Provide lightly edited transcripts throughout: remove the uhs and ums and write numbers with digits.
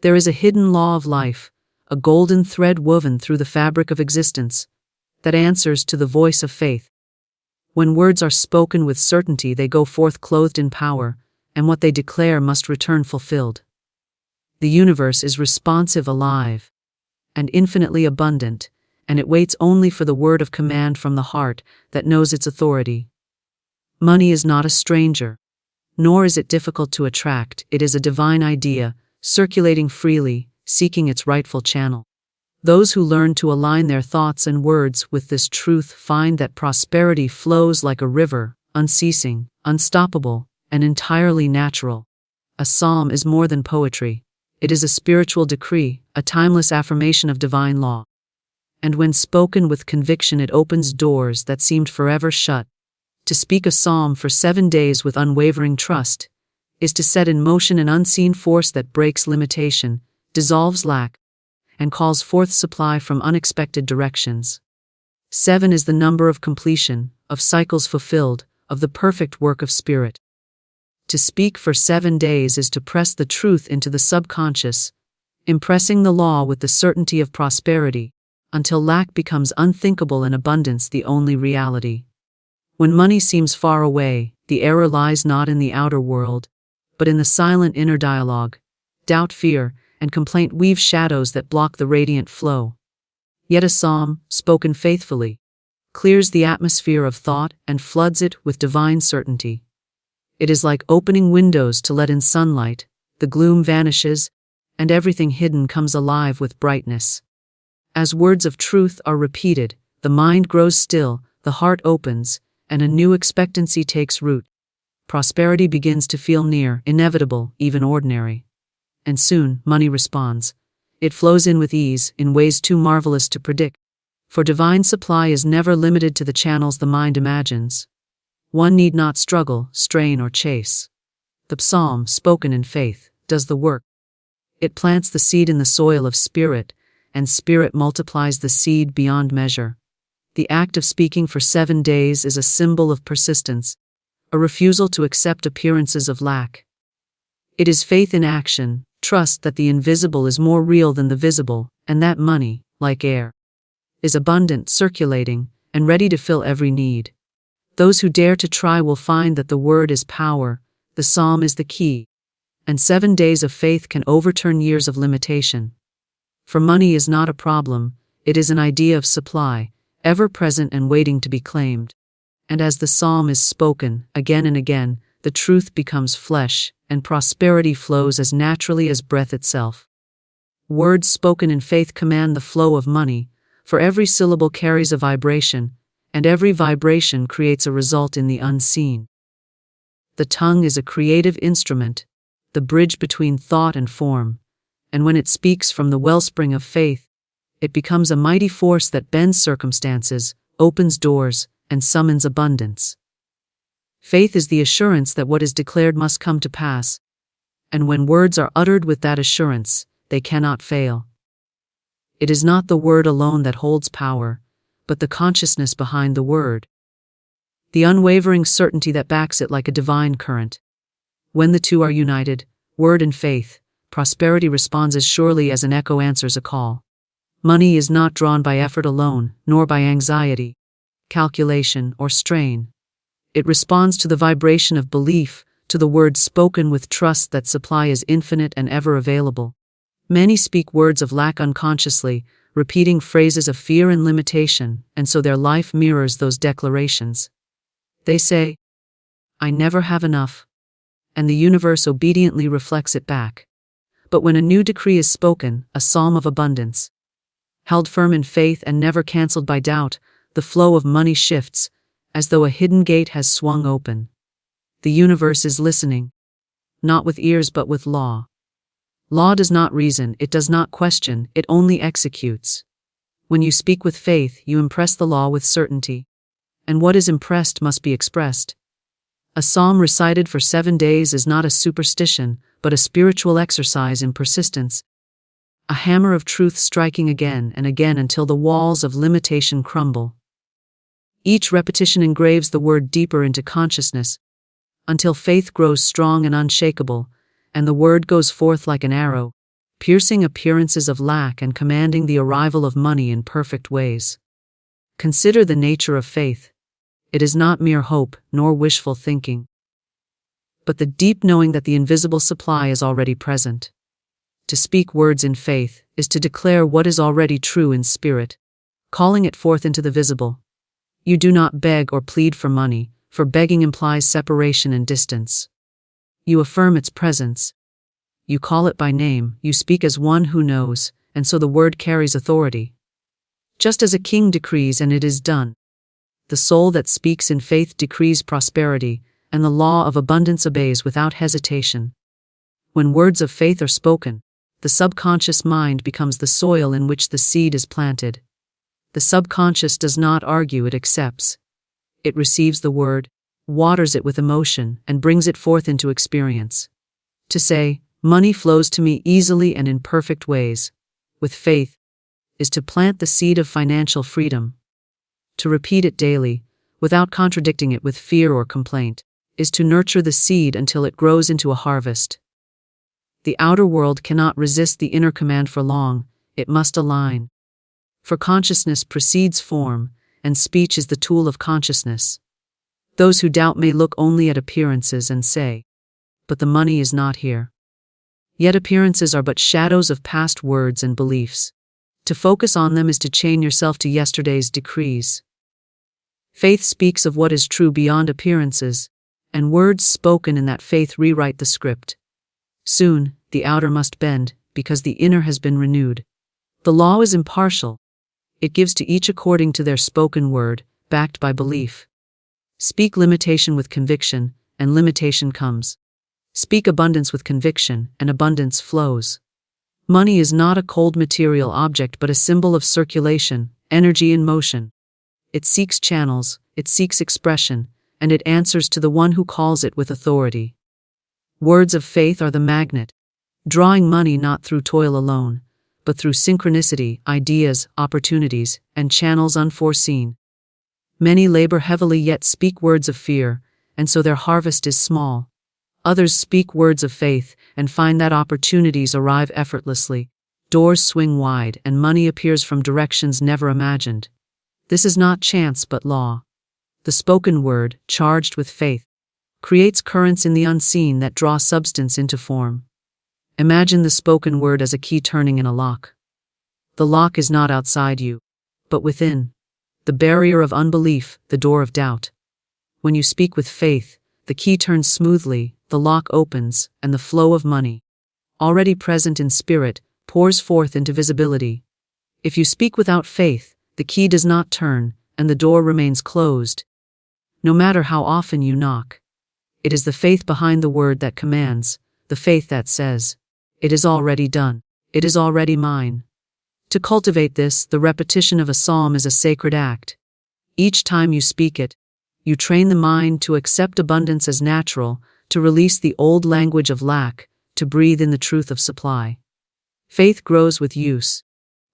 There is a hidden law of life, a golden thread woven through the fabric of existence, that answers to the voice of faith. When words are spoken with certainty, they go forth clothed in power, and what they declare must return fulfilled. The universe is responsive, alive, and infinitely abundant, and it waits only for the word of command from the heart that knows its authority. Money is not a stranger, nor is it difficult to attract. It is a divine idea, circulating freely, seeking its rightful channel. Those who learn to align their thoughts and words with this truth find that prosperity flows like a river, unceasing, unstoppable, and entirely natural. A psalm is more than poetry. It is a spiritual decree, a timeless affirmation of divine law. And when spoken with conviction, it opens doors that seemed forever shut. To speak a psalm for 7 days with unwavering trust is to set in motion an unseen force that breaks limitation, dissolves lack, and calls forth supply from unexpected directions. 7 is the number of completion, of cycles fulfilled, of the perfect work of spirit. To speak for 7 days is to press the truth into the subconscious, impressing the law with the certainty of prosperity, until lack becomes unthinkable and abundance the only reality. When money seems far away, the error lies not in the outer world, but in the silent inner dialogue. Doubt, fear, and complaint weave shadows that block the radiant flow. Yet a psalm, spoken faithfully, clears the atmosphere of thought and floods it with divine certainty. It is like opening windows to let in sunlight. The gloom vanishes, and everything hidden comes alive with brightness. As words of truth are repeated, the mind grows still, the heart opens, and a new expectancy takes root. Prosperity begins to feel near, inevitable, even ordinary. And soon, money responds. It flows in with ease, in ways too marvelous to predict. For divine supply is never limited to the channels the mind imagines. One need not struggle, strain, or chase. The psalm, spoken in faith, does the work. It plants the seed in the soil of spirit, and spirit multiplies the seed beyond measure. The act of speaking for 7 days is a symbol of persistence, a refusal to accept appearances of lack. It is faith in action, trust that the invisible is more real than the visible, and that money, like air, is abundant, circulating, and ready to fill every need. Those who dare to try will find that the word is power, the psalm is the key, and 7 days of faith can overturn years of limitation. For money is not a problem, it is an idea of supply, ever present and waiting to be claimed. And as the psalm is spoken, again and again, the truth becomes flesh, and prosperity flows as naturally as breath itself. Words spoken in faith command the flow of money, for every syllable carries a vibration, and every vibration creates a result in the unseen. The tongue is a creative instrument, the bridge between thought and form, and when it speaks from the wellspring of faith, it becomes a mighty force that bends circumstances, opens doors, and summons abundance. Faith is the assurance that what is declared must come to pass, and when words are uttered with that assurance, they cannot fail. It is not the word alone that holds power, but the consciousness behind the word. The unwavering certainty that backs it like a divine current. When the two are united, word and faith, prosperity responds as surely as an echo answers a call. Money is not drawn by effort alone, nor by anxiety, calculation, or strain. It responds to the vibration of belief, to the word spoken with trust that supply is infinite and ever available. Many speak words of lack unconsciously, repeating phrases of fear and limitation, and so their life mirrors those declarations. They say, "I never have enough," and the universe obediently reflects it back. But when a new decree is spoken, a psalm of abundance, held firm in faith and never cancelled by doubt, the flow of money shifts, as though a hidden gate has swung open. The universe is listening, not with ears but with law. Law does not reason, it does not question, it only executes. When you speak with faith, you impress the law with certainty. And what is impressed must be expressed. A psalm recited for 7 days is not a superstition, but a spiritual exercise in persistence. A hammer of truth striking again and again until the walls of limitation crumble. Each repetition engraves the word deeper into consciousness, until faith grows strong and unshakable, and the word goes forth like an arrow, piercing appearances of lack and commanding the arrival of money in perfect ways. Consider the nature of faith. It is not mere hope nor wishful thinking, but the deep knowing that the invisible supply is already present. To speak words in faith is to declare what is already true in spirit, calling it forth into the visible. You do not beg or plead for money, for begging implies separation and distance. You affirm its presence. You call it by name, you speak as one who knows, and so the word carries authority. Just as a king decrees and it is done. The soul that speaks in faith decrees prosperity, and the law of abundance obeys without hesitation. When words of faith are spoken, the subconscious mind becomes the soil in which the seed is planted. The subconscious does not argue, it accepts. It receives the word, waters it with emotion, and brings it forth into experience. To say, money flows to me easily and in perfect ways, with faith, is to plant the seed of financial freedom. To repeat it daily, without contradicting it with fear or complaint, is to nurture the seed until it grows into a harvest. The outer world cannot resist the inner command for long, it must align. For consciousness precedes form, and speech is the tool of consciousness. Those who doubt may look only at appearances and say, "But the money is not here." Yet appearances are but shadows of past words and beliefs. To focus on them is to chain yourself to yesterday's decrees. Faith speaks of what is true beyond appearances, and words spoken in that faith rewrite the script. Soon, the outer must bend, because the inner has been renewed. The law is impartial. It gives to each according to their spoken word, backed by belief. Speak limitation with conviction, and limitation comes. Speak abundance with conviction, and abundance flows. Money is not a cold material object but a symbol of circulation, energy in motion. It seeks channels, it seeks expression, and it answers to the one who calls it with authority. Words of faith are the magnet, drawing money not through toil alone, but through synchronicity, ideas, opportunities, and channels unforeseen. Many labor heavily yet speak words of fear, and so their harvest is small. Others speak words of faith and find that opportunities arrive effortlessly, doors swing wide, and money appears from directions never imagined. This is not chance but law. The spoken word, charged with faith, creates currents in the unseen that draw substance into form. Imagine the spoken word as a key turning in a lock. The lock is not outside you, but within. The barrier of unbelief, the door of doubt. When you speak with faith, the key turns smoothly, the lock opens, and the flow of money, already present in spirit, pours forth into visibility. If you speak without faith, the key does not turn, and the door remains closed. No matter how often you knock. It is the faith behind the word that commands, the faith that says, "It is already done. It is already mine." To cultivate this, the repetition of a psalm is a sacred act. Each time you speak it, you train the mind to accept abundance as natural, to release the old language of lack, to breathe in the truth of supply. Faith grows with use,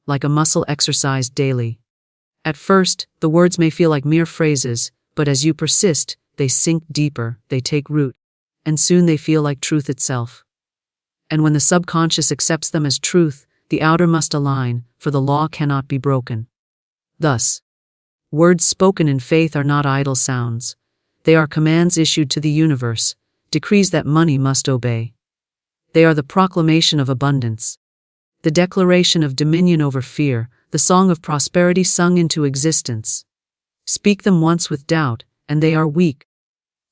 like a muscle exercised daily. At first, the words may feel like mere phrases, but as you persist, they sink deeper, they take root, and soon they feel like truth itself. And when the subconscious accepts them as truth, the outer must align, for the law cannot be broken. Thus, words spoken in faith are not idle sounds. They are commands issued to the universe, decrees that money must obey. They are the proclamation of abundance, the declaration of dominion over fear, the song of prosperity sung into existence. Speak them once with doubt, and they are weak.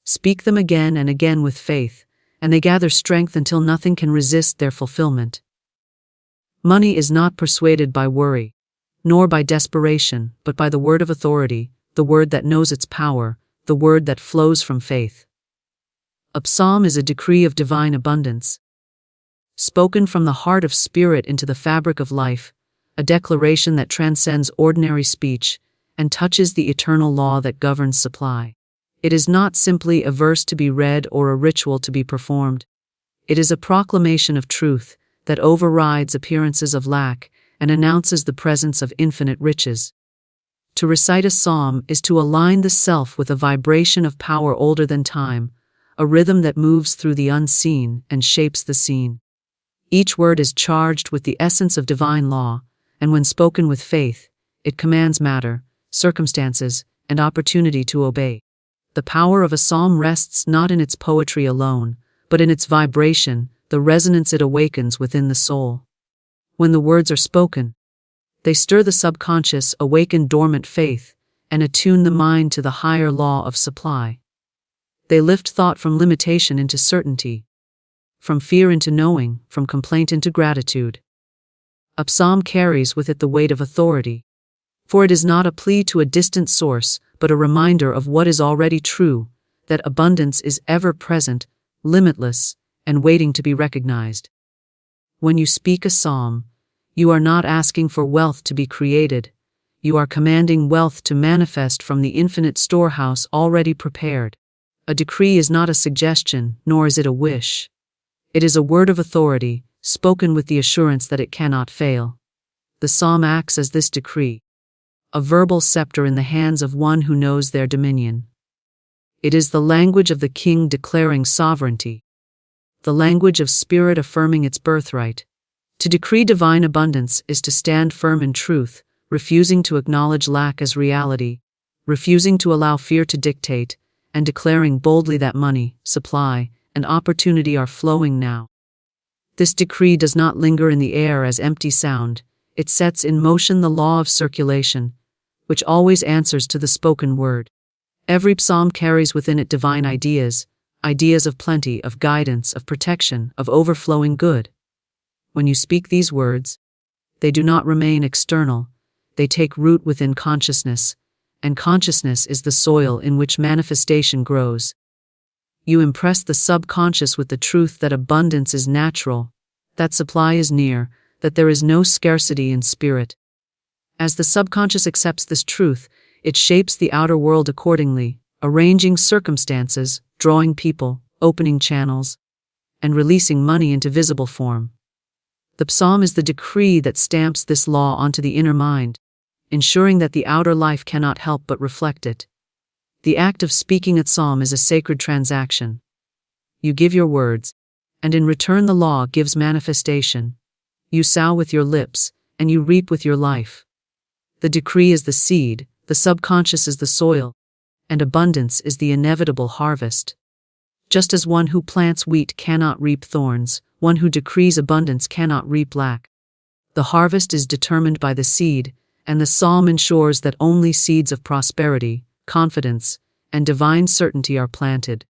Speak them again and again with faith, and they gather strength until nothing can resist their fulfillment. Money is not persuaded by worry, nor by desperation, but by the word of authority, the word that knows its power, the word that flows from faith. A psalm is a decree of divine abundance, spoken from the heart of spirit into the fabric of life, a declaration that transcends ordinary speech and touches the eternal law that governs supply. It is not simply a verse to be read or a ritual to be performed. It is a proclamation of truth that overrides appearances of lack and announces the presence of infinite riches. To recite a psalm is to align the self with a vibration of power older than time, a rhythm that moves through the unseen and shapes the seen. Each word is charged with the essence of divine law, and when spoken with faith, it commands matter, circumstances, and opportunity to obey. The power of a psalm rests not in its poetry alone, but in its vibration, the resonance it awakens within the soul. When the words are spoken, they stir the subconscious, awaken dormant faith, and attune the mind to the higher law of supply. They lift thought from limitation into certainty, from fear into knowing, from complaint into gratitude. A psalm carries with it the weight of authority, for it is not a plea to a distant source, but a reminder of what is already true, that abundance is ever present, limitless, and waiting to be recognized. When you speak a psalm, you are not asking for wealth to be created, you are commanding wealth to manifest from the infinite storehouse already prepared. A decree is not a suggestion, nor is it a wish. It is a word of authority, spoken with the assurance that it cannot fail. The psalm acts as this decree, a verbal scepter in the hands of one who knows their dominion. It is the language of the king declaring sovereignty, the language of spirit affirming its birthright. To decree divine abundance is to stand firm in truth, refusing to acknowledge lack as reality, refusing to allow fear to dictate, and declaring boldly that money, supply, and opportunity are flowing now. This decree does not linger in the air as empty sound, it sets in motion the law of circulation, which always answers to the spoken word. Every psalm carries within it divine ideas, ideas of plenty, of guidance, of protection, of overflowing good. When you speak these words, they do not remain external, they take root within consciousness, and consciousness is the soil in which manifestation grows. You impress the subconscious with the truth that abundance is natural, that supply is near, that there is no scarcity in spirit. As the subconscious accepts this truth, it shapes the outer world accordingly, arranging circumstances, drawing people, opening channels, and releasing money into visible form. The psalm is the decree that stamps this law onto the inner mind, ensuring that the outer life cannot help but reflect it. The act of speaking a psalm is a sacred transaction. You give your words, and in return the law gives manifestation. You sow with your lips, and you reap with your life. The decree is the seed, the subconscious is the soil, and abundance is the inevitable harvest. Just as one who plants wheat cannot reap thorns, one who decrees abundance cannot reap lack. The harvest is determined by the seed, and the psalm ensures that only seeds of prosperity, confidence, and divine certainty are planted.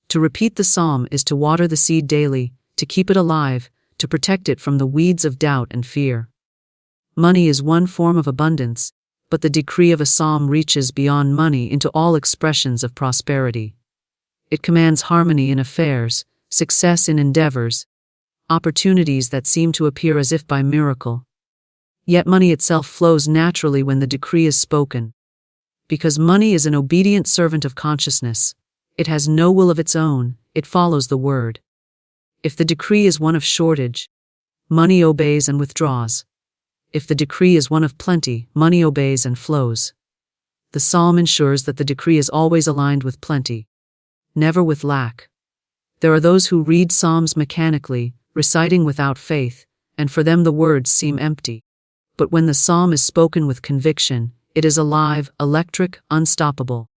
To repeat the psalm is to water the seed daily, to keep it alive, to protect it from the weeds of doubt and fear. Money is one form of abundance, but the decree of a psalm reaches beyond money into all expressions of prosperity. It commands harmony in affairs, success in endeavors, opportunities that seem to appear as if by miracle. Yet money itself flows naturally when the decree is spoken. Because money is an obedient servant of consciousness, it has no will of its own, it follows the word. If the decree is one of shortage, money obeys and withdraws. If the decree is one of plenty, money obeys and flows. The psalm ensures that the decree is always aligned with plenty, never with lack. There are those who read psalms mechanically, reciting without faith, and for them the words seem empty. But when the psalm is spoken with conviction, it is alive, electric, unstoppable.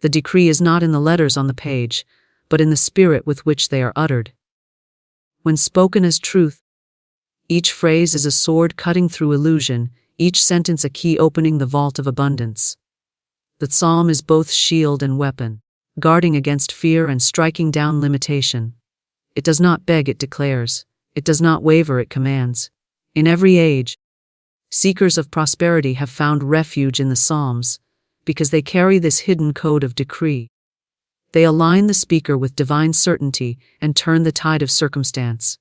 The decree is not in the letters on the page, but in the spirit with which they are uttered. When spoken as truth, each phrase is a sword cutting through illusion, each sentence a key opening the vault of abundance. The psalm is both shield and weapon, guarding against fear and striking down limitation. It does not beg, it declares. It does not waver, it commands. In every age, seekers of prosperity have found refuge in the Psalms, because they carry this hidden code of decree. They align the speaker with divine certainty and turn the tide of circumstance.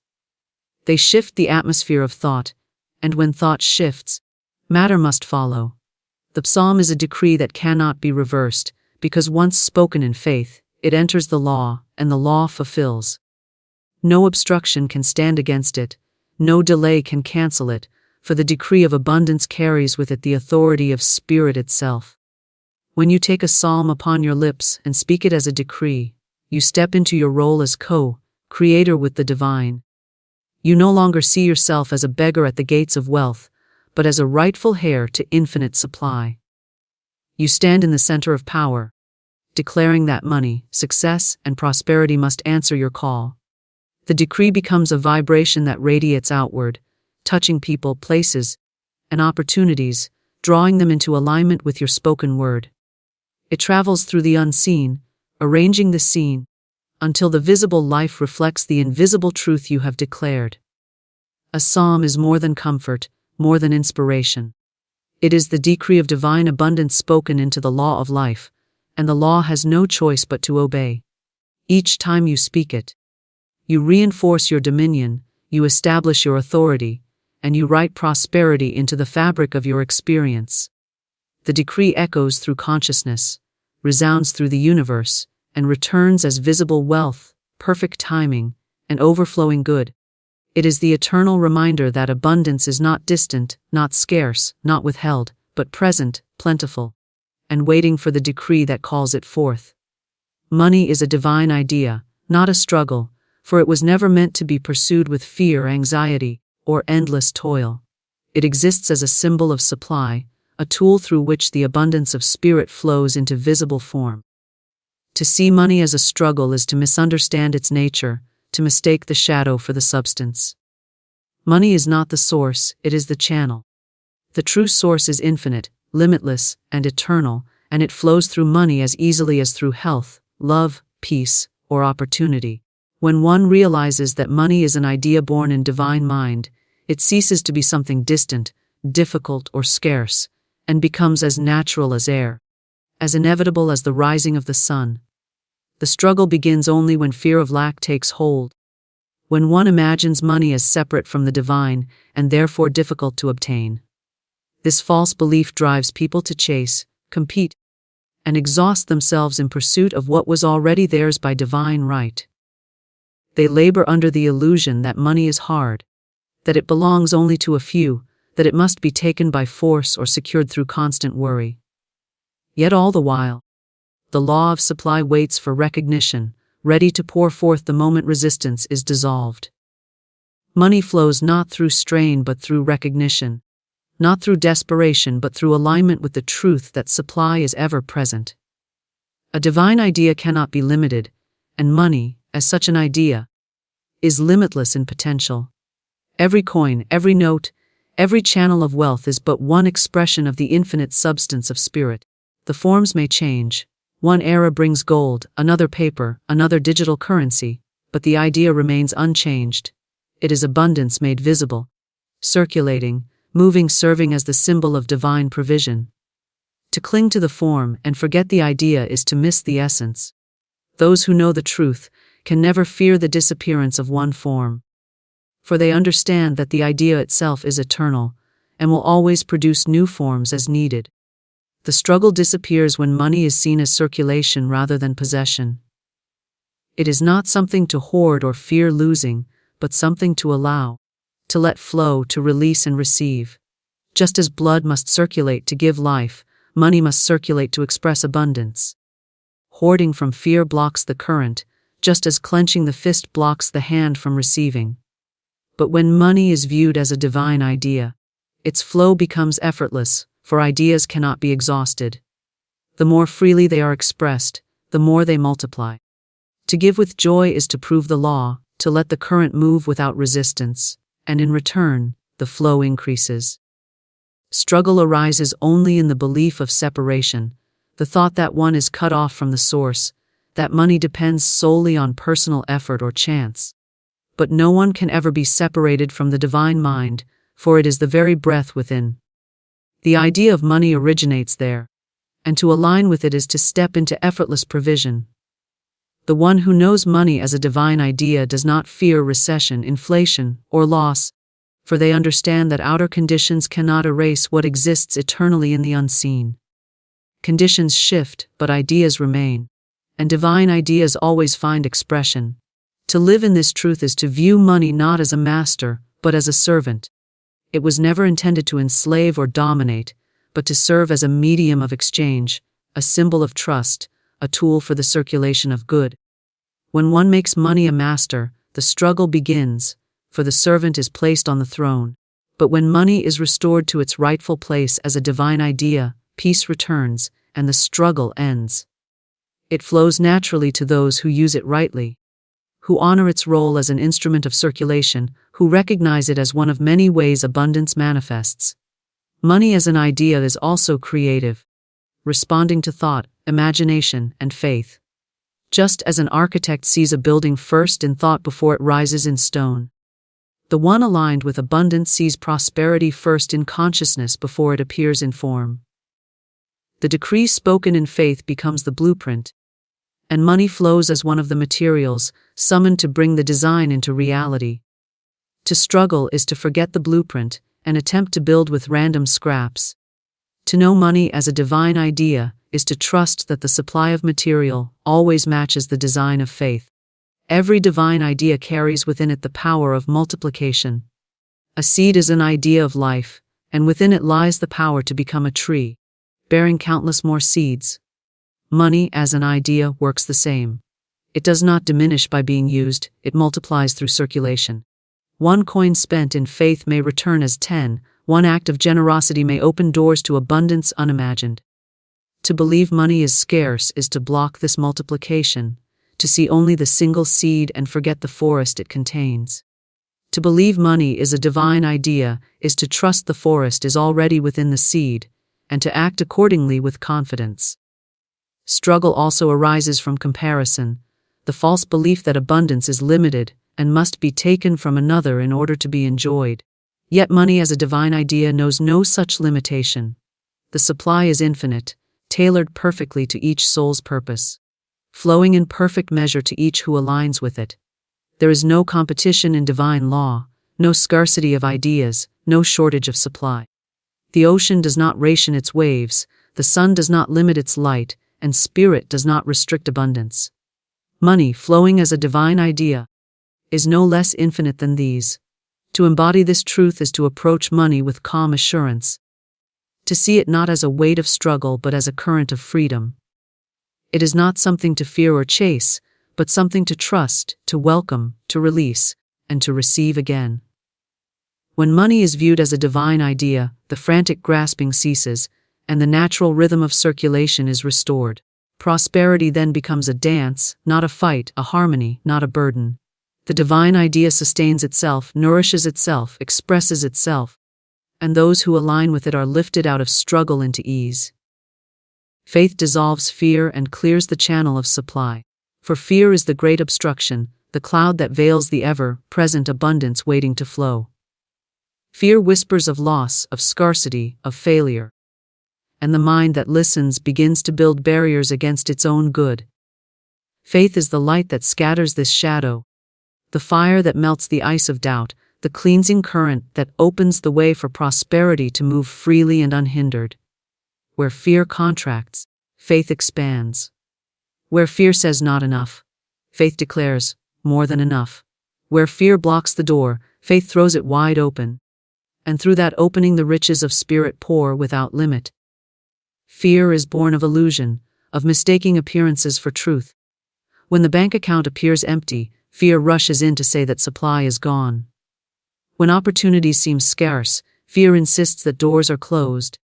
They shift the atmosphere of thought, and when thought shifts, matter must follow. The psalm is a decree that cannot be reversed, because once spoken in faith, it enters the law, and the law fulfills. No obstruction can stand against it, no delay can cancel it, for the decree of abundance carries with it the authority of Spirit itself. When you take a psalm upon your lips and speak it as a decree, you step into your role as co-creator with the divine. You no longer see yourself as a beggar at the gates of wealth, but as a rightful heir to infinite supply. You stand in the center of power, declaring that money, success, and prosperity must answer your call. The decree becomes a vibration that radiates outward, touching people, places, and opportunities, drawing them into alignment with your spoken word. It travels through the unseen, arranging the scene, until the visible life reflects the invisible truth you have declared. A psalm is more than comfort, more than inspiration. It is the decree of divine abundance spoken into the law of life, and the law has no choice but to obey. Each time you speak it, you reinforce your dominion, you establish your authority, and you write prosperity into the fabric of your experience. The decree echoes through consciousness, resounds through the universe, and returns as visible wealth, perfect timing, and overflowing good. It is the eternal reminder that abundance is not distant, not scarce, not withheld, but present, plentiful, and waiting for the decree that calls it forth. Money is a divine idea, not a struggle, for it was never meant to be pursued with fear, anxiety, or endless toil. It exists as a symbol of supply, a tool through which the abundance of spirit flows into visible form. To see money as a struggle is to misunderstand its nature, to mistake the shadow for the substance. Money is not the source, it is the channel. The true source is infinite, limitless, and eternal, and it flows through money as easily as through health, love, peace, or opportunity. When one realizes that money is an idea born in divine mind, it ceases to be something distant, difficult, or scarce, and becomes as natural as air, as inevitable as the rising of the sun. The struggle begins only when fear of lack takes hold. When one imagines money as separate from the divine, and therefore difficult to obtain. This false belief drives people to chase, compete, and exhaust themselves in pursuit of what was already theirs by divine right. They labor under the illusion that money is hard, that it belongs only to a few, that it must be taken by force or secured through constant worry. Yet all the while, the law of supply waits for recognition, ready to pour forth the moment resistance is dissolved. Money flows not through strain but through recognition, not through desperation but through alignment with the truth that supply is ever present. A divine idea cannot be limited, and money, as such an idea, is limitless in potential. Every coin, every note, every channel of wealth is but one expression of the infinite substance of spirit. The forms may change. One era brings gold, another paper, another digital currency, but the idea remains unchanged. It is abundance made visible, circulating, moving, serving as the symbol of divine provision. To cling to the form and forget the idea is to miss the essence. Those who know the truth can never fear the disappearance of one form, for they understand that the idea itself is eternal and will always produce new forms as needed. The struggle disappears when money is seen as circulation rather than possession. It is not something to hoard or fear losing, but something to allow, to let flow, to release and receive. Just as blood must circulate to give life, money must circulate to express abundance. Hoarding from fear blocks the current, just as clenching the fist blocks the hand from receiving. But when money is viewed as a divine idea, its flow becomes effortless, for ideas cannot be exhausted. The more freely they are expressed, the more they multiply. To give with joy is to prove the law, to let the current move without resistance, and in return, the flow increases. Struggle arises only in the belief of separation, the thought that one is cut off from the source, that money depends solely on personal effort or chance. But no one can ever be separated from the divine mind, for it is the very breath within. The idea of money originates there, and to align with it is to step into effortless provision. The one who knows money as a divine idea does not fear recession, inflation, or loss, for they understand that outer conditions cannot erase what exists eternally in the unseen. Conditions shift, but ideas remain, and divine ideas always find expression. To live in this truth is to view money not as a master, but as a servant. It was never intended to enslave or dominate, but to serve as a medium of exchange, a symbol of trust, a tool for the circulation of good. When one makes money a master, the struggle begins, for the servant is placed on the throne. But when money is restored to its rightful place as a divine idea, peace returns, and the struggle ends. It flows naturally to those who use it rightly, who honor its role as an instrument of circulation, who recognize it as one of many ways abundance manifests. Money as an idea is also creative, responding to thought, imagination, and faith. Just as an architect sees a building first in thought before it rises in stone, the one aligned with abundance sees prosperity first in consciousness before it appears in form. The decree spoken in faith becomes the blueprint, and money flows as one of the materials summoned to bring the design into reality. To struggle is to forget the blueprint and attempt to build with random scraps. To know money as a divine idea is to trust that the supply of material always matches the design of faith. Every divine idea carries within it the power of multiplication. A seed is an idea of life, and within it lies the power to become a tree, bearing countless more seeds. Money as an idea works the same. It does not diminish by being used, it multiplies through circulation. One coin spent in faith may return as 10, one act of generosity may open doors to abundance unimagined. To believe money is scarce is to block this multiplication, to see only the single seed and forget the forest it contains. To believe money is a divine idea is to trust the forest is already within the seed, and to act accordingly with confidence. Struggle also arises from comparison, the false belief that abundance is limited and must be taken from another in order to be enjoyed. Yet money as a divine idea knows no such limitation. The supply is infinite, tailored perfectly to each soul's purpose, flowing in perfect measure to each who aligns with it. There is no competition in divine law, no scarcity of ideas, no shortage of supply. The ocean does not ration its waves, the sun does not limit its light, and spirit does not restrict abundance. Money, flowing as a divine idea, is no less infinite than these. To embody this truth is to approach money with calm assurance, to see it not as a weight of struggle but as a current of freedom. It is not something to fear or chase, but something to trust, to welcome, to release, and to receive again. When money is viewed as a divine idea, the frantic grasping ceases, and the natural rhythm of circulation is restored. Prosperity then becomes a dance, not a fight, a harmony, not a burden. The divine idea sustains itself, nourishes itself, expresses itself, and those who align with it are lifted out of struggle into ease. Faith dissolves fear and clears the channel of supply. For fear is the great obstruction, the cloud that veils the ever-present abundance waiting to flow. Fear whispers of loss, of scarcity, of failure. And the mind that listens begins to build barriers against its own good. Faith is the light that scatters this shadow, the fire that melts the ice of doubt, the cleansing current that opens the way for prosperity to move freely and unhindered. Where fear contracts, faith expands. Where fear says not enough, faith declares more than enough. Where fear blocks the door, faith throws it wide open. And through that opening the riches of spirit pour without limit. Fear is born of illusion, of mistaking appearances for truth. When the bank account appears empty, fear rushes in to say that supply is gone. When opportunities seem scarce, fear insists that doors are closed.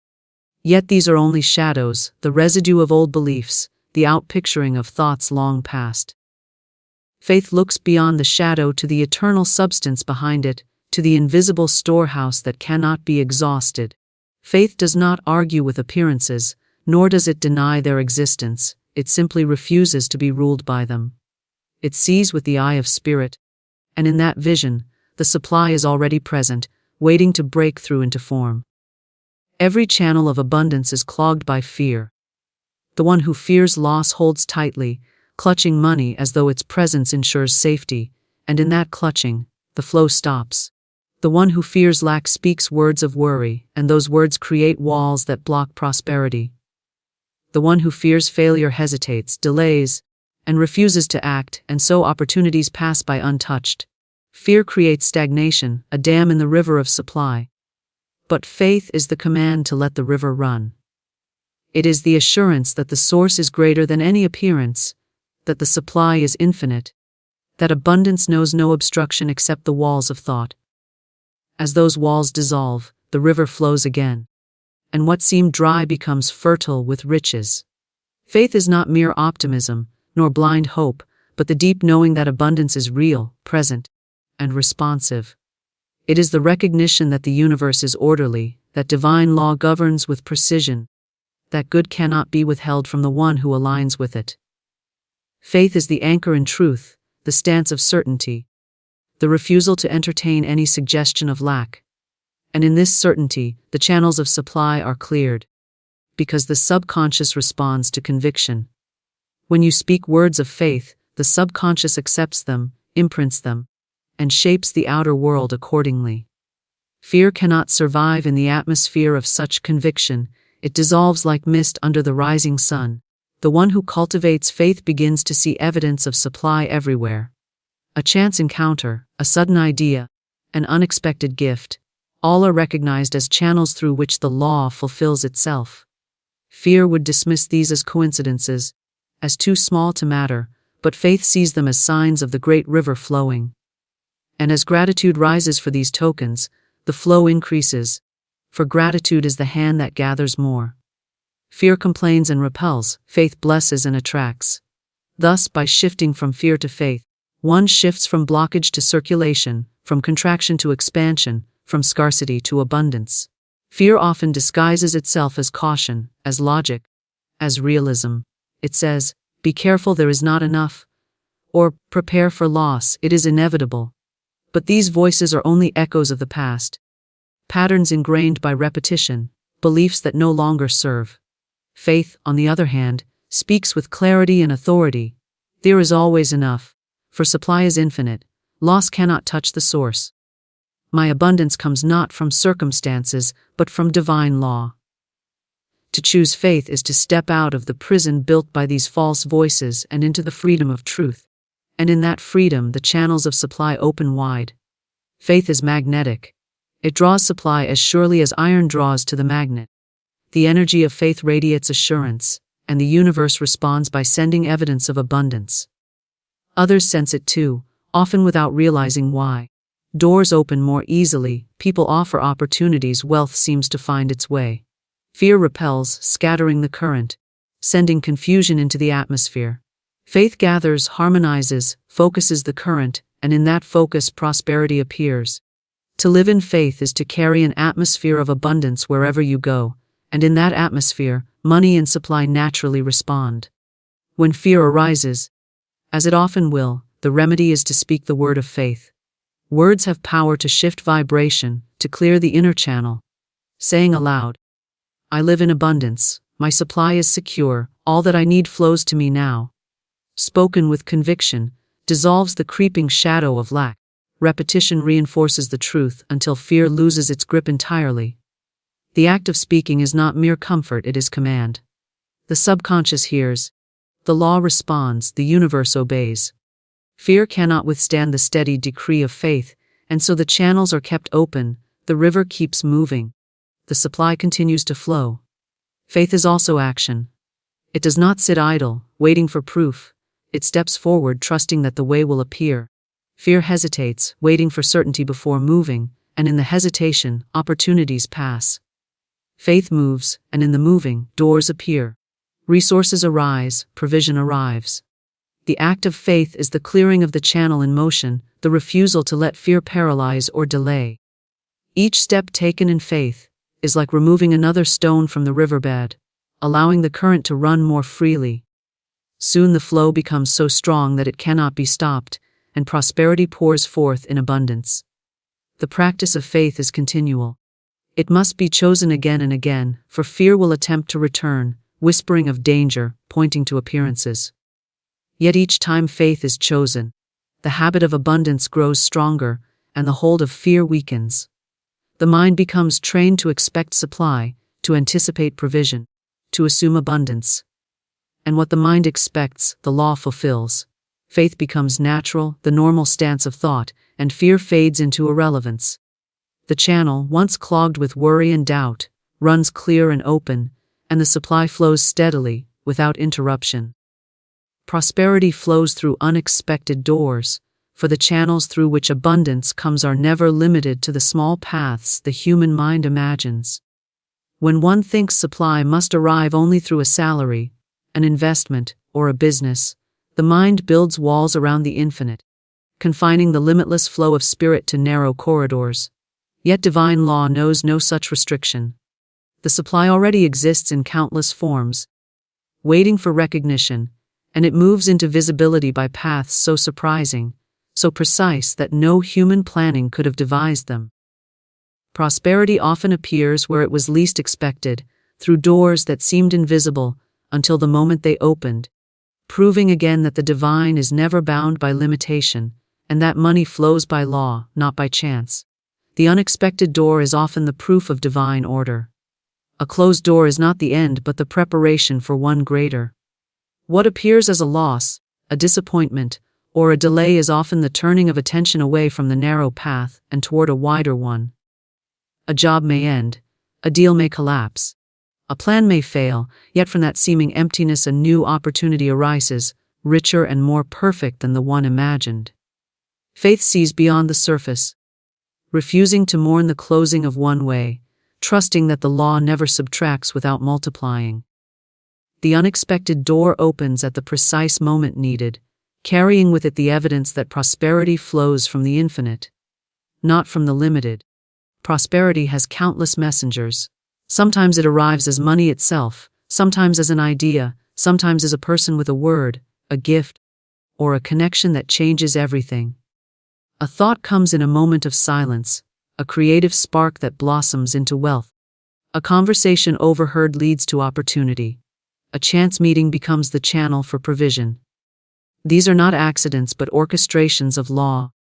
Yet these are only shadows, the residue of old beliefs, the outpicturing of thoughts long past. Faith looks beyond the shadow to the eternal substance behind it, to the invisible storehouse that cannot be exhausted. Faith does not argue with appearances, nor does it deny their existence, it simply refuses to be ruled by them. It sees with the eye of spirit, and in that vision, the supply is already present, waiting to break through into form. Every channel of abundance is clogged by fear. The one who fears loss holds tightly, clutching money as though its presence ensures safety, and in that clutching, the flow stops. The one who fears lack speaks words of worry, and those words create walls that block prosperity. The one who fears failure hesitates, delays, and refuses to act, and so opportunities pass by untouched. Fear creates stagnation, a dam in the river of supply. But faith is the command to let the river run. It is the assurance that the source is greater than any appearance, that the supply is infinite, that abundance knows no obstruction except the walls of thought. As those walls dissolve, the river flows again, and what seemed dry becomes fertile with riches. Faith is not mere optimism, nor blind hope, but the deep knowing that abundance is real, present, and responsive. It is the recognition that the universe is orderly, that divine law governs with precision, that good cannot be withheld from the one who aligns with it. Faith is the anchor in truth, the stance of certainty, the refusal to entertain any suggestion of lack. And in this certainty, the channels of supply are cleared, because the subconscious responds to conviction. When you speak words of faith, the subconscious accepts them, imprints them, and shapes the outer world accordingly. Fear cannot survive in the atmosphere of such conviction. It dissolves like mist under the rising sun. The one who cultivates faith begins to see evidence of supply everywhere. A chance encounter, a sudden idea, an unexpected gift, all are recognized as channels through which the law fulfills itself. Fear would dismiss these as coincidences, as too small to matter, but faith sees them as signs of the great river flowing. And as gratitude rises for these tokens, the flow increases, for gratitude is the hand that gathers more. Fear complains and repels, faith blesses and attracts. Thus, by shifting from fear to faith, one shifts from blockage to circulation, from contraction to expansion, from scarcity to abundance. Fear often disguises itself as caution, as logic, as realism. It says, "Be careful, there is not enough," or "Prepare for loss, it is inevitable." But these voices are only echoes of the past, patterns ingrained by repetition, beliefs that no longer serve. Faith, on the other hand, speaks with clarity and authority. There is always enough, for supply is infinite, loss cannot touch the source. My abundance comes not from circumstances, but from divine law. To choose faith is to step out of the prison built by these false voices and into the freedom of truth. And in that freedom, the channels of supply open wide. Faith is magnetic. It draws supply as surely as iron draws to the magnet. The energy of faith radiates assurance, and the universe responds by sending evidence of abundance. Others sense it too, often without realizing why. Doors open more easily, people offer opportunities, wealth seems to find its way. Fear repels, scattering the current, sending confusion into the atmosphere. Faith gathers, harmonizes, focuses the current, and in that focus prosperity appears. To live in faith is to carry an atmosphere of abundance wherever you go, and in that atmosphere, money and supply naturally respond. When fear arises, as it often will, the remedy is to speak the word of faith. Words have power to shift vibration, to clear the inner channel. Saying aloud, "I live in abundance, my supply is secure, all that I need flows to me now," spoken with conviction, dissolves the creeping shadow of lack. Repetition reinforces the truth until fear loses its grip entirely. The act of speaking is not mere comfort, it is command. The subconscious hears. The law responds, the universe obeys. Fear cannot withstand the steady decree of faith, and so the channels are kept open, the river keeps moving. The supply continues to flow. Faith is also action. It does not sit idle, waiting for proof. It steps forward, trusting that the way will appear. Fear hesitates, waiting for certainty before moving, and in the hesitation, opportunities pass. Faith moves, and in the moving, doors appear. Resources arise, provision arrives. The act of faith is the clearing of the channel in motion, the refusal to let fear paralyze or delay. Each step taken in faith is like removing another stone from the riverbed, allowing the current to run more freely. Soon the flow becomes so strong that it cannot be stopped, and prosperity pours forth in abundance. The practice of faith is continual. It must be chosen again and again, for fear will attempt to return, whispering of danger, pointing to appearances. Yet each time faith is chosen, the habit of abundance grows stronger, and the hold of fear weakens. The mind becomes trained to expect supply, to anticipate provision, to assume abundance. And what the mind expects, the law fulfills. Faith becomes natural, the normal stance of thought, and fear fades into irrelevance. The channel, once clogged with worry and doubt, runs clear and open, and the supply flows steadily, without interruption. Prosperity flows through unexpected doors, for the channels through which abundance comes are never limited to the small paths the human mind imagines. When one thinks supply must arrive only through a salary, an investment, or a business, the mind builds walls around the infinite, confining the limitless flow of spirit to narrow corridors. Yet divine law knows no such restriction. The supply already exists in countless forms, waiting for recognition, and it moves into visibility by paths so surprising, so precise that no human planning could have devised them. Prosperity often appears where it was least expected, through doors that seemed invisible until the moment they opened, proving again that the divine is never bound by limitation, and that money flows by law, not by chance. The unexpected door is often the proof of divine order. A closed door is not the end but the preparation for one greater. What appears as a loss, a disappointment, or a delay is often the turning of attention away from the narrow path and toward a wider one. A job may end, a deal may collapse, a plan may fail, yet from that seeming emptiness a new opportunity arises, richer and more perfect than the one imagined. Faith sees beyond the surface, refusing to mourn the closing of one way, trusting that the law never subtracts without multiplying. The unexpected door opens at the precise moment needed, carrying with it the evidence that prosperity flows from the infinite, not from the limited. Prosperity has countless messengers. Sometimes it arrives as money itself, sometimes as an idea, sometimes as a person with a word, a gift, or a connection that changes everything. A thought comes in a moment of silence, a creative spark that blossoms into wealth. A conversation overheard leads to opportunity. A chance meeting becomes the channel for provision. These are not accidents but orchestrations of law,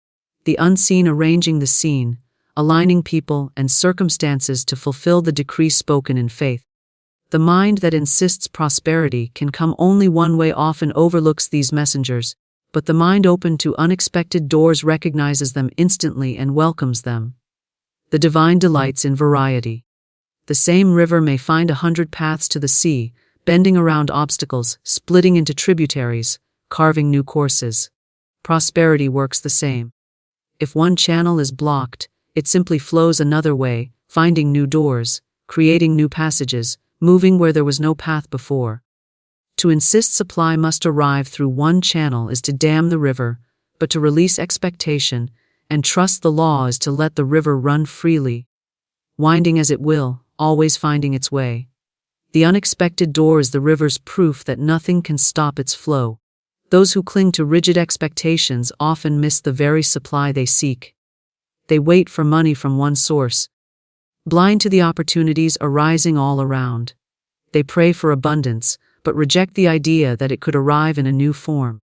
the unseen arranging the scene, aligning people and circumstances to fulfill the decree spoken in faith. The mind that insists prosperity can come only one way often overlooks these messengers, but the mind open to unexpected doors recognizes them instantly and welcomes them. The divine delights in variety. The same river may find 100 paths to the sea, bending around obstacles, splitting into tributaries, carving new courses. Prosperity works the same. If one channel is blocked, it simply flows another way, finding new doors, creating new passages, moving where there was no path before. To insist supply must arrive through one channel is to dam the river, but to release expectation and trust the law is to let the river run freely, winding as it will, always finding its way. The unexpected door is the river's proof that nothing can stop its flow. Those who cling to rigid expectations often miss the very supply they seek. They wait for money from one source, blind to the opportunities arising all around. They pray for abundance, but reject the idea that it could arrive in a new form.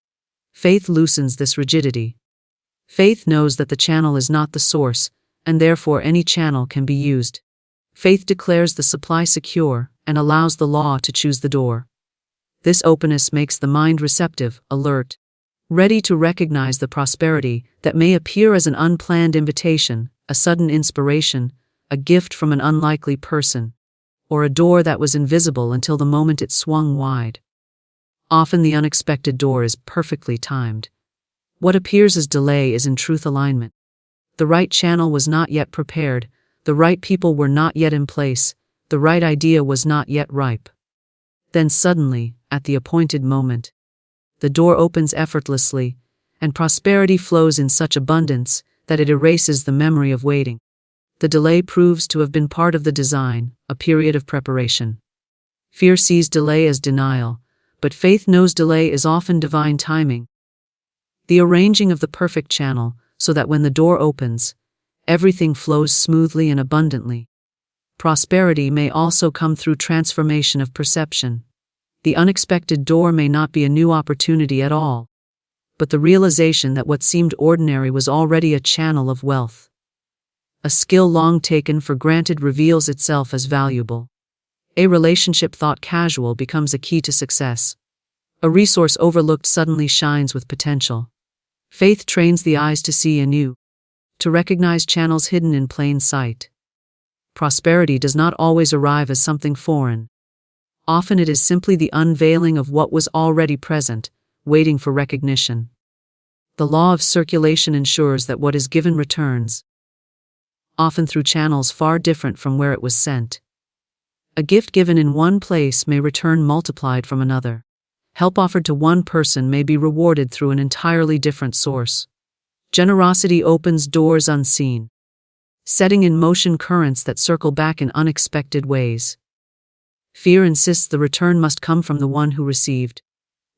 Faith loosens this rigidity. Faith knows that the channel is not the source, and therefore any channel can be used. Faith declares the supply secure and allows the law to choose the door. This openness makes the mind receptive, alert, ready to recognize the prosperity that may appear as an unplanned invitation, a sudden inspiration, a gift from an unlikely person, or a door that was invisible until the moment it swung wide. Often the unexpected door is perfectly timed. What appears as delay is in truth alignment. The right channel was not yet prepared, the right people were not yet in place, the right idea was not yet ripe. Then suddenly, at the appointed moment, the door opens effortlessly, and prosperity flows in such abundance that it erases the memory of waiting. The delay proves to have been part of the design, a period of preparation. Fear sees delay as denial, but faith knows delay is often divine timing. The arranging of the perfect channel, so that when the door opens, everything flows smoothly and abundantly. Prosperity may also come through transformation of perception. The unexpected door may not be a new opportunity at all, but the realization that what seemed ordinary was already a channel of wealth. A skill long taken for granted reveals itself as valuable. A relationship thought casual becomes a key to success. A resource overlooked suddenly shines with potential. Faith trains the eyes to see anew, to recognize channels hidden in plain sight. Prosperity does not always arrive as something foreign. Often it is simply the unveiling of what was already present, waiting for recognition. The law of circulation ensures that what is given returns, often through channels far different from where it was sent. A gift given in one place may return multiplied from another. Help offered to one person may be rewarded through an entirely different source. Generosity opens doors unseen, setting in motion currents that circle back in unexpected ways. Fear insists the return must come from the one who received.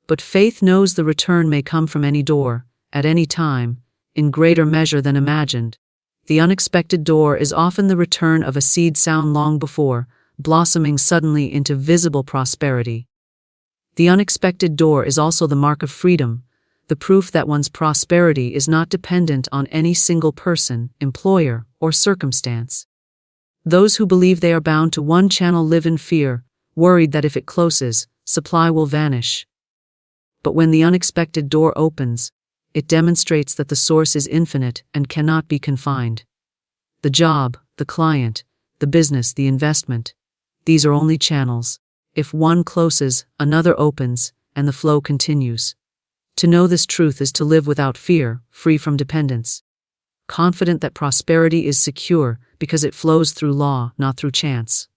But faith knows the return may come from any door, at any time, in greater measure than imagined. The unexpected door is often the return of a seed sown long before, blossoming suddenly into visible prosperity. The unexpected door is also the mark of freedom, the proof that one's prosperity is not dependent on any single person, employer, or circumstance. Those who believe they are bound to one channel live in fear, worried that if it closes, supply will vanish. But when the unexpected door opens, it demonstrates that the source is infinite and cannot be confined. The job, the client, the business, the investment, these are only channels. If one closes, another opens, and the flow continues. To know this truth is to live without fear, free from dependence, confident that prosperity is secure because it flows through law, not through chance.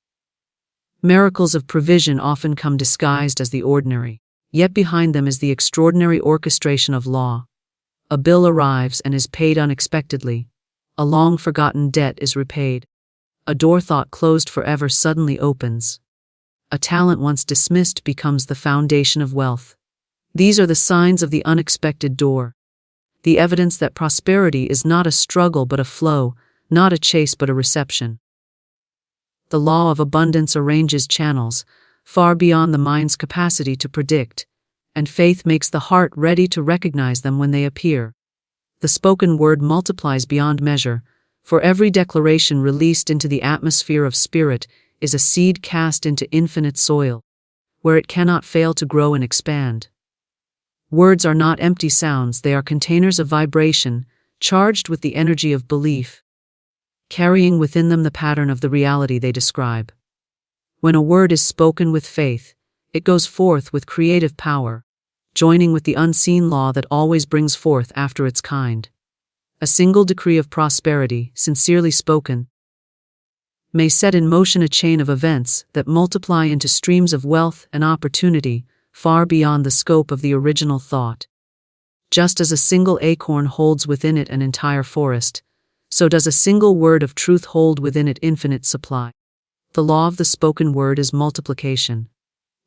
Miracles of provision often come disguised as the ordinary, yet behind them is the extraordinary orchestration of law. A bill arrives and is paid unexpectedly. A long-forgotten debt is repaid. A door thought closed forever suddenly opens. A talent once dismissed becomes the foundation of wealth. These are the signs of the unexpected door. The evidence that prosperity is not a struggle but a flow, not a chase but a reception. The law of abundance arranges channels, far beyond the mind's capacity to predict, and faith makes the heart ready to recognize them when they appear. The spoken word multiplies beyond measure, for every declaration released into the atmosphere of spirit is a seed cast into infinite soil, where it cannot fail to grow and expand. Words are not empty sounds, they are containers of vibration, charged with the energy of belief, carrying within them the pattern of the reality they describe. When a word is spoken with faith, it goes forth with creative power, joining with the unseen law that always brings forth after its kind. A single decree of prosperity, sincerely spoken, may set in motion a chain of events that multiply into streams of wealth and opportunity, far beyond the scope of the original thought. Just as a single acorn holds within it an entire forest, so does a single word of truth hold within it infinite supply. The law of the spoken word is multiplication.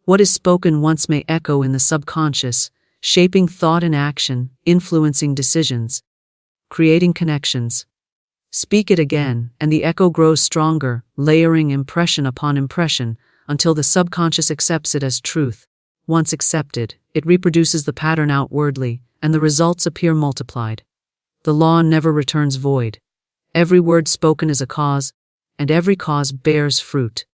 What is spoken once may echo in the subconscious, shaping thought and action, influencing decisions, creating connections. Speak it again, and the echo grows stronger, layering impression upon impression, until the subconscious accepts it as truth. Once accepted, it reproduces the pattern outwardly, and the results appear multiplied. The law never returns void. Every word spoken is a cause, and every cause bears fruit.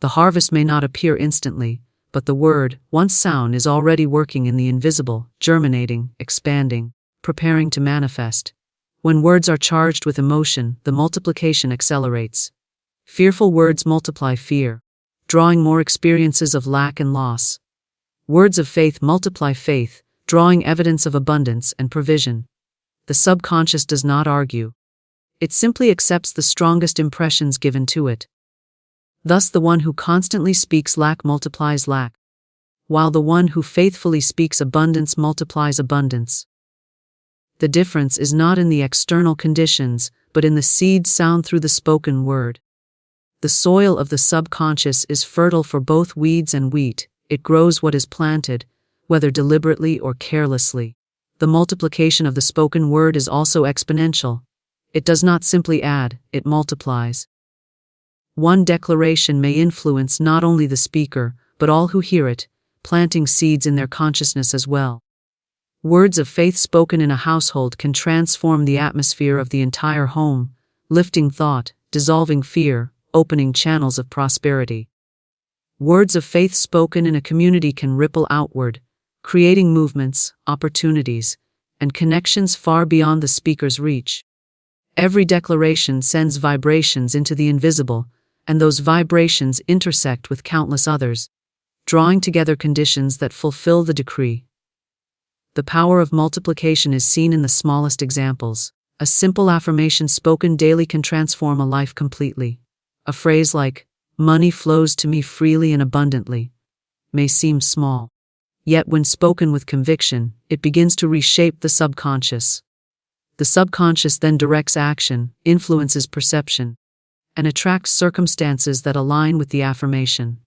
The harvest may not appear instantly, but the word, once sown, is already working in the invisible, germinating, expanding, preparing to manifest. When words are charged with emotion, the multiplication accelerates. Fearful words multiply fear, drawing more experiences of lack and loss. Words of faith multiply faith, drawing evidence of abundance and provision. The subconscious does not argue. It simply accepts the strongest impressions given to it. Thus the one who constantly speaks lack multiplies lack, while the one who faithfully speaks abundance multiplies abundance. The difference is not in the external conditions, but in the seed sown through the spoken word. The soil of the subconscious is fertile for both weeds and wheat. It grows what is planted, whether deliberately or carelessly. The multiplication of the spoken word is also exponential. It does not simply add, it multiplies. One declaration may influence not only the speaker, but all who hear it, planting seeds in their consciousness as well. Words of faith spoken in a household can transform the atmosphere of the entire home, lifting thought, dissolving fear, opening channels of prosperity. Words of faith spoken in a community can ripple outward, creating movements, opportunities, and connections far beyond the speaker's reach. Every declaration sends vibrations into the invisible, and those vibrations intersect with countless others, drawing together conditions that fulfill the decree. The power of multiplication is seen in the smallest examples. A simple affirmation spoken daily can transform a life completely. A phrase like, "Money flows to me freely and abundantly," may seem small. Yet when spoken with conviction, it begins to reshape the subconscious. The subconscious then directs action, influences perception, and attracts circumstances that align with the affirmation.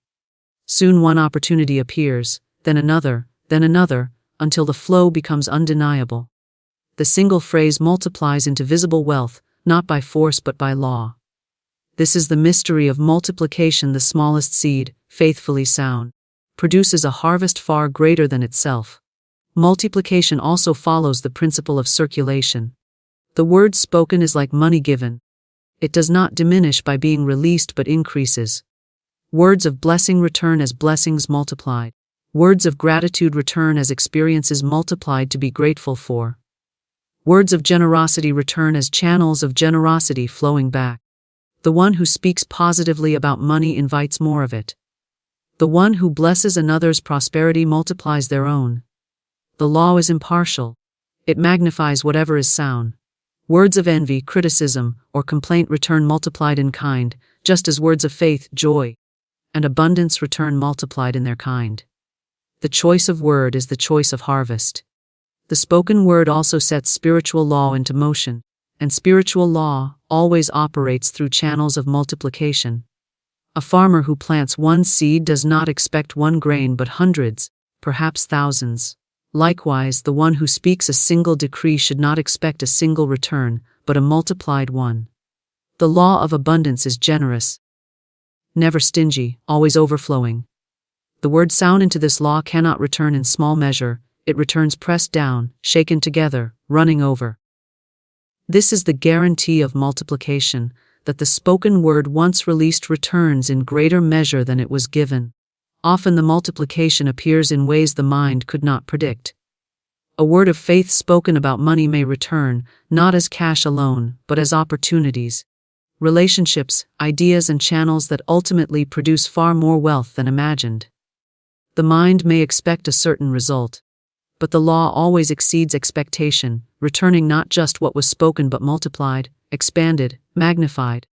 Soon one opportunity appears, then another, until the flow becomes undeniable. The single phrase multiplies into visible wealth, not by force but by law. This is the mystery of multiplication. The smallest seed, faithfully sown, produces a harvest far greater than itself. Multiplication also follows the principle of circulation. The word spoken is like money given. It does not diminish by being released but increases. Words of blessing return as blessings multiplied. Words of gratitude return as experiences multiplied to be grateful for. Words of generosity return as channels of generosity flowing back. The one who speaks positively about money invites more of it. The one who blesses another's prosperity multiplies their own. The law is impartial. It magnifies whatever is sown. Words of envy, criticism, or complaint return multiplied in kind, just as words of faith, joy, and abundance return multiplied in their kind. The choice of word is the choice of harvest. The spoken word also sets spiritual law into motion, and spiritual law always operates through channels of multiplication. A farmer who plants one seed does not expect one grain but hundreds, perhaps thousands. Likewise, the one who speaks a single decree should not expect a single return, but a multiplied one. The law of abundance is generous, never stingy, always overflowing. The word sown into this law cannot return in small measure, it returns pressed down, shaken together, running over. This is the guarantee of multiplication, that the spoken word once released returns in greater measure than it was given. Often the multiplication appears in ways the mind could not predict. A word of faith spoken about money may return, not as cash alone, but as opportunities, relationships, ideas, and channels that ultimately produce far more wealth than imagined. The mind may expect a certain result, but the law always exceeds expectation, returning not just what was spoken but multiplied, expanded, magnified.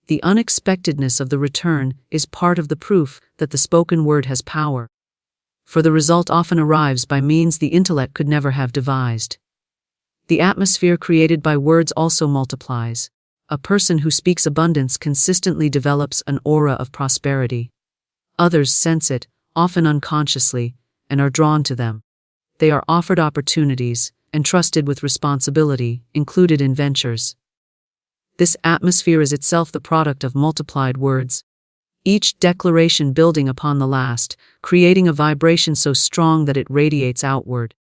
The unexpectedness of the return is part of the proof that the spoken word has power. For the result often arrives by means the intellect could never have devised. The atmosphere created by words also multiplies. A person who speaks abundance consistently develops an aura of prosperity. Others sense it, often unconsciously, and are drawn to them. They are offered opportunities, entrusted with responsibility, included in ventures. This atmosphere is itself the product of multiplied words, each declaration building upon the last, creating a vibration so strong that it radiates outward.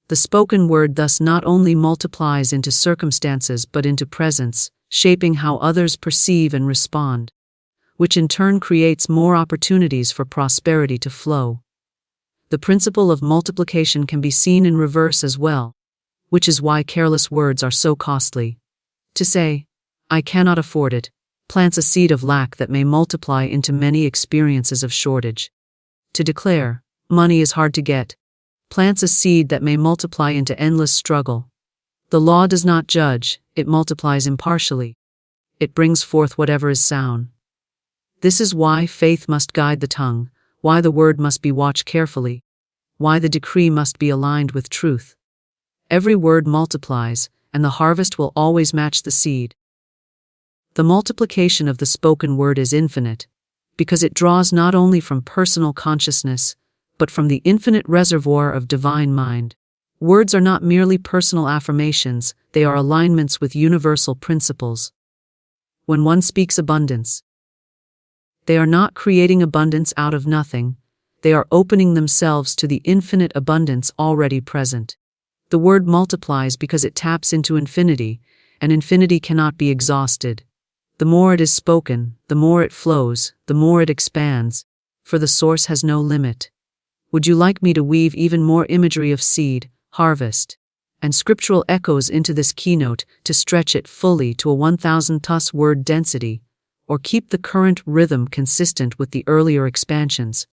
The spoken word thus not only multiplies into circumstances but into presence, shaping how others perceive and respond, which in turn creates more opportunities for prosperity to flow. The principle of multiplication can be seen in reverse as well, which is why careless words are so costly. To say, "I cannot afford it," plants a seed of lack that may multiply into many experiences of shortage. To declare, "Money is hard to get," plants a seed that may multiply into endless struggle. The law does not judge, it multiplies impartially. It brings forth whatever is sown. This is why faith must guide the tongue, why the word must be watched carefully, why the decree must be aligned with truth. Every word multiplies, and the harvest will always match the seed. The multiplication of the spoken word is infinite, because it draws not only from personal consciousness, but from the infinite reservoir of divine mind. Words are not merely personal affirmations, they are alignments with universal principles. When one speaks abundance, they are not creating abundance out of nothing, they are opening themselves to the infinite abundance already present. The word multiplies because it taps into infinity, and infinity cannot be exhausted. The more it is spoken, the more it flows, the more it expands, for the source has no limit. Would you like me to weave even more imagery of seed, harvest, and scriptural echoes into this keynote to stretch it fully to a 1,000+ word density, or keep the current rhythm consistent with the earlier expansions?